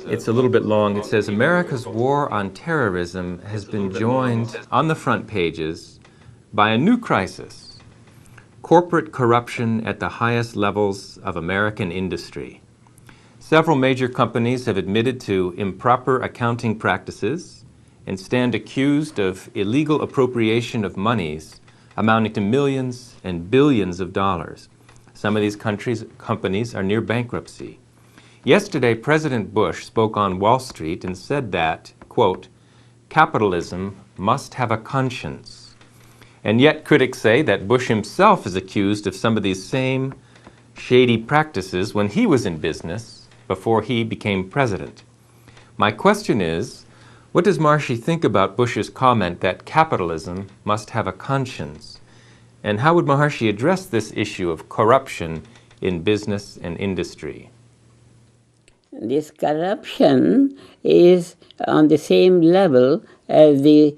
It's a little bit long. It says, America's war on terrorism has been joined on the front pages by a new crisis: corporate corruption at the highest levels of American industry. Several major companies have admitted to improper accounting practices and stand accused of illegal appropriation of monies amounting to millions and billions of dollars. Some of these companies are near bankruptcy. Yesterday, President Bush spoke on Wall Street and said that, quote, capitalism must have a conscience. And yet critics say that Bush himself is accused of some of these same shady practices when he was in business before he became president. My question is, what does Marshy think about Bush's comment that capitalism must have a conscience? And how would Maharshi address this issue of corruption in business and industry? This corruption is on the same level as the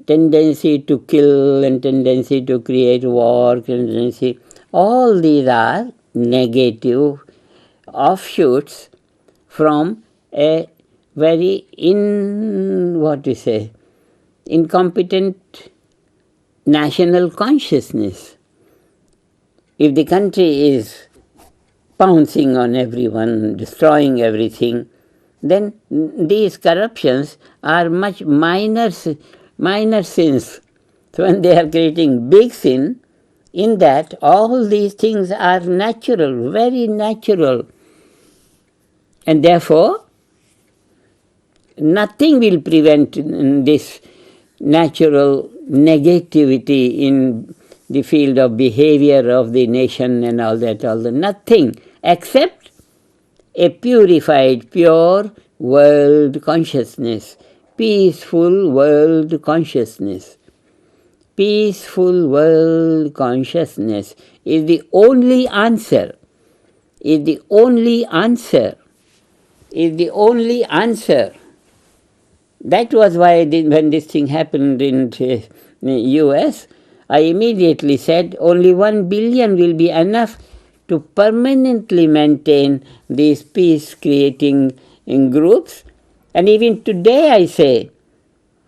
tendency to kill and tendency to create war, tendency. All these are negative offshoots from a very incompetent national consciousness. If the country is pouncing on everyone, destroying everything, then these corruptions are much minor sins. So when they are creating big sin, in that all these things are natural, very natural. And therefore, nothing will prevent this natural negativity in the field of behavior of the nation and all that, nothing except a purified, pure world consciousness, peaceful world consciousness. Peaceful world consciousness is the only answer, is the only answer, is the only answer. That was why when this thing happened in the US, I immediately said only 1 billion will be enough to permanently maintain these peace-creating groups. And even today I say,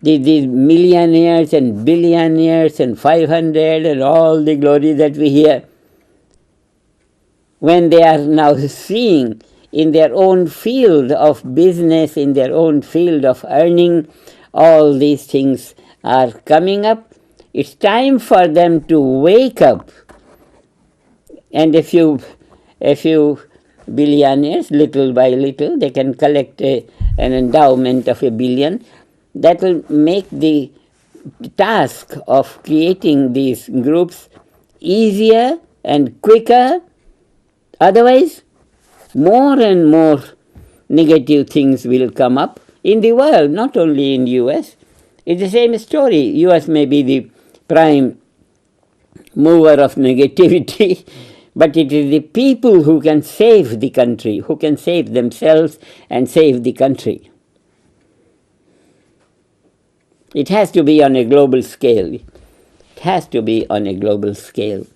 these millionaires and billionaires and 500 and all the glory that we hear, when they are now seeing in their own field of business, in their own field of earning, all these things are coming up. It's time for them to wake up. And a few billionaires, little by little, they can collect an endowment of 1 billion. That will make the task of creating these groups easier and quicker. Otherwise, more and more negative things will come up in the world, not only in the US. It's the same story. US may be the prime mover of negativity, but it is the people who can save the country, who can save themselves and save the country. It has to be on a global scale. It has to be on a global scale.